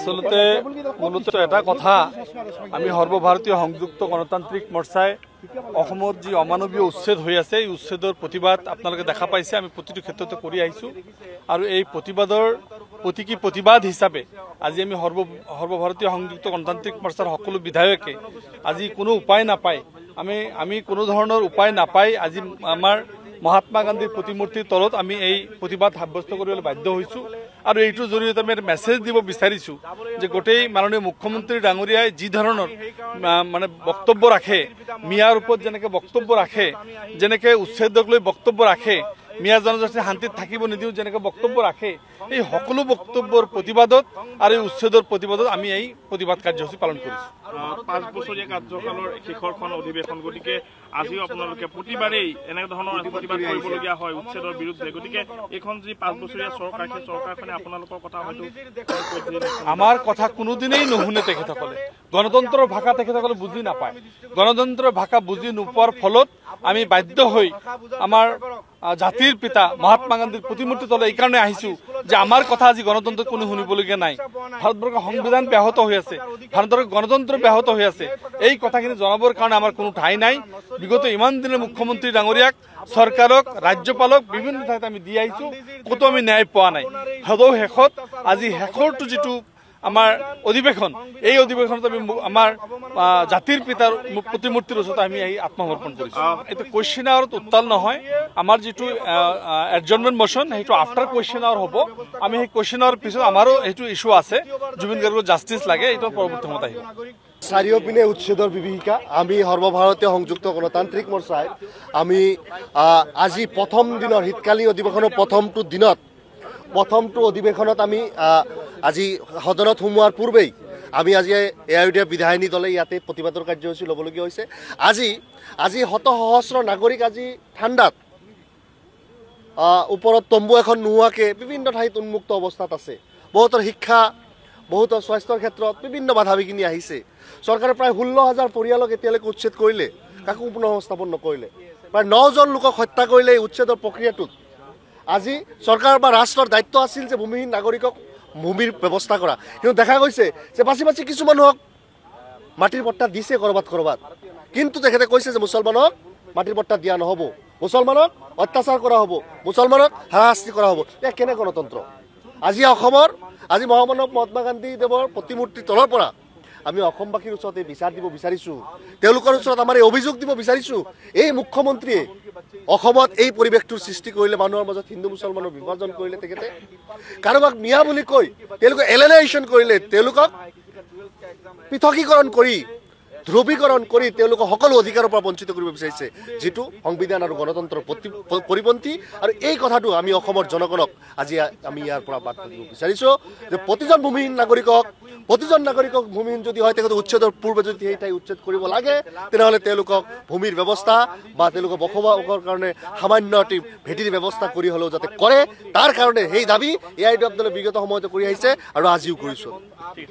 আসলতে মূলত এটা কথা আমি সৰ্বভাৰতীয় সংযুক্ত গণতান্ত্ৰিক মৰ্চাই অসমৰ যি অমানৱীয় উচ্ছেদ হৈ আছে এই উচ্ছেদৰ প্ৰতিবাদ আপোনালোকে দেখা পাইছে আমি প্ৰতিটো ক্ষেত্ৰতে কৰি আহিছো আৰু এই প্ৰতিবাদৰ প্ৰতীকী প্ৰতিবাদ হিচাপে আজি আমি সৰ্বভাৰতীয় সংযুক্ত গণতান্ত্ৰিক মৰ্চাৰ সকলো বিধায়কে আজি কোনো উপায় নাপায় আমি কোনো ধৰণৰ উপায় নাপায় আজি আমাৰ মহাত্মা গান্ধীৰ প্ৰতিমূৰ্তিৰ তলত আমি এই প্ৰতিবাদ সাব্যস্ত কৰিবলৈ বাধ্য হৈছো আৰু এইটোৰ জৰিয়তে আমি মেছেজ দিব বিচাৰিছো যে গোটেই মাননীয় মুখ্যমন্ত্ৰী ডাঙৰীয়াই যি ধৰণৰ মানে বক্তব্য ৰাখে মিয়াৰ ওপৰত যেনেকৈ বক্তব্য ৰাখে যেনেকৈ উচ্ছেদক লৈ বক্তব্য ৰাখে মিয়া জনজাতি শান্তিত থাকিব নিদিও যেনেকৈ বক্তব্য ৰাখে এই সকলো বক্তব্যৰ প্ৰতিবাদত আৰু এই উচ্ছেদৰ প্ৰতিবাদত আমি এই প্ৰতিবাদ কাৰ্যসূচী পালন কৰিছো 5 বছৰীয়া কাৰ্যকালৰ শেষৰখন অধিৱেশন গতিকে আজিও আপোনালোকে প্ৰতিবাৰেই এনে ধৰণৰ প্ৰতিবাদ কৰিবলগীয়া হয় উচ্ছেদৰ বিৰুদ্ধে গতিকে এখন যি 5 বছৰীয়া চৰকাৰ সেই চৰকাৰখনে আপোনালোকৰ কথা হয়তো আমাৰ কথা কোনোদিনেই নুশুনে তেখেতসকলে গণতন্ত্ৰৰ ভাষা তেখেতসকলে বুজি নাপায় গণতন্ত্ৰৰ ভাষা বুজি নোপোৱাৰ ফলত আমি বাধ্য হৈ আমাৰ জাতিৰ পিতা মহাত্মা গান্ধীৰ প্ৰতিমূৰ্তি তলে এই কাৰণে আহিছো যে আমাৰ কথা আজি গণতন্ত্ৰত কোনো শুনিবলগীয়া নাই ভাৰতবৰ্ষৰ সংবিধান ব্যাহত হৈ আছে ভাৰতৰ গণতন্ত্ৰ ব্যাহত হৈ আছে এই কথাখিনি জনাবৰ কাৰণে আমাৰ কোনো ঠাই নাই বিগত ইমান দিনে মুখ্যমন্ত্ৰী ডাঙৰীয়াক চৰকাৰক ৰাজ্যপালক বিভিন্ন ঠাইত আমি দি আহিছো কতো আমি ন্যায় পোৱা নাই সদৌ শেষত আজি শেষৰটো যিটো আমাৰ অধিৱেশন এই অধিৱেশনত আমি আমাৰ জাতিৰ পিতাৰ প্ৰতিমূৰ্তিৰ ওচৰত আমি আহি আত্মসমৰ্পণ কৰিছো এইটো কুৱেশ্যন আৱাৰত উত্তাল নহয় আমাৰ যিটো এডজৰ্ণমেণ্ট মোশ্যন সেইটো আফটাৰ কুৱেশ্যন আৱাৰ হ'ব আমি সেই কুৱেশ্যন আৱাৰ পিছত আমাৰো সেইটো ইছ্যু আছে জুবিন গাৰ্গৰ জাষ্টিছ লাগে এইটো পৰৱৰ্তী সময়ত আহিব চাৰিওপিনে উচ্ছেদৰ বিভীষিকা আমি সৰ্বভাৰতীয় সংযুক্ত গণতান্ত্ৰিক মৰ্চাই আমি আজি প্ৰথম দিনৰ শীতকালীন অধিৱেশনৰ প্ৰথমটো অধিৱেশনত আমি আজি সদনত সোমোৱাৰ পূৰ্বেই আমি আজি এআইইউডিএফ বিধায়িনী দলে ইয়াতে প্ৰতিবাদৰ কাৰ্যসূচী ল'বলগীয়া হৈছে আজি শত সহস্ৰ নাগৰিক আজি ঠাণ্ডাত ওপৰত তম্বু এখন নোহোৱাকৈ বিভিন্ন ঠাইত উন্মুক্ত অৱস্থাত আছে বহুতৰ শিক্ষা বহুতৰ স্বাস্থ্যৰ ক্ষেত্ৰত বিভিন্ন বাধা বিঘিনি আহিছে চৰকাৰে প্ৰায় 16,000 পৰিয়ালক এতিয়ালৈকে উচ্ছেদ কৰিলে কাকো পুনঃসংস্থাপন নকৰিলে প্ৰায় 9জন লোকক হত্যা কৰিলে এই উচ্ছেদৰ প্ৰক্ৰিয়াটোত আজি চৰকাৰ বা ৰাষ্ট্ৰৰ দায়িত্ব আছিল যে ভূমিহীন নাগৰিকক ভূমিৰ ব্যৱস্থা কৰা কিন্তু দেখা গৈছে যে বাছি কিছু মানুহক মাটিৰ পট্টা দিছে কৰবাত কিন্তু তেখেতে কৈছে যে মুছলমানক মাটিৰ পট্টা দিয়া নহ'ব মুছলমানক অত্যাচাৰ কৰা হ'ব মুছলমানক হাৰাশাস্তি কৰা হ'ব এয়া কেনে গণতন্ত্ৰ আজি অসমৰ আজি মহামানৱ মহাত্মা গান্ধী দেৱৰ প্ৰতিমূৰ্তিৰ তলৰ পৰা আমি অসমবাসীৰ ওচৰতে বিচাৰ দিব বিচাৰিছো তেওঁলোকৰ ওচৰত আমাৰ এই অভিযোগ দিব বিচাৰিছো এই মুখ্যমন্ত্ৰীয়ে অসমত এই পৰিৱেশটোৰ সৃষ্টি কৰিলে মানুহৰ মাজত হিন্দু মুছলমানৰ বিভাজন কৰিলে তেখেতে কাৰোবাক মিয়া বুলি কৈ তেওঁলোকক এলিনেশ্যন কৰিলে তেওঁলোকক পৃথকীকৰণ কৰি ধ্ৰুৱীকৰণ কৰি তেওঁলোকক সকলো অধিকাৰৰ পৰা বঞ্চিত কৰিব বিচাৰিছে যিটো সংবিধান আৰু গণতন্ত্ৰৰ পৰিপন্থী আৰু এই কথাটো আমি অসমৰ জনগণক আজি আমি ইয়াৰ পৰা বাৰ্তা দিব বিচাৰিছো যে প্ৰতিজন ভূমিহীন নাগৰিকক ভূমিহীন যদি হয় তেখেতে উচ্ছেদৰ পূৰ্বে যদি সেই ঠাই উচ্ছেদ কৰিব লাগে তেনেহ'লে তেওঁলোকক ভূমিৰ ব্যৱস্থা বা তেওঁলোকক বসবাসৰ কাৰণে সামান্য এটি ভেটিৰ ব্যৱস্থা কৰি হ'লেও যাতে কৰে তাৰ কাৰণে সেই দাবী এআইইউডিএফ দলে বিগত সময়তে কৰি আহিছে আৰু আজিও কৰিছো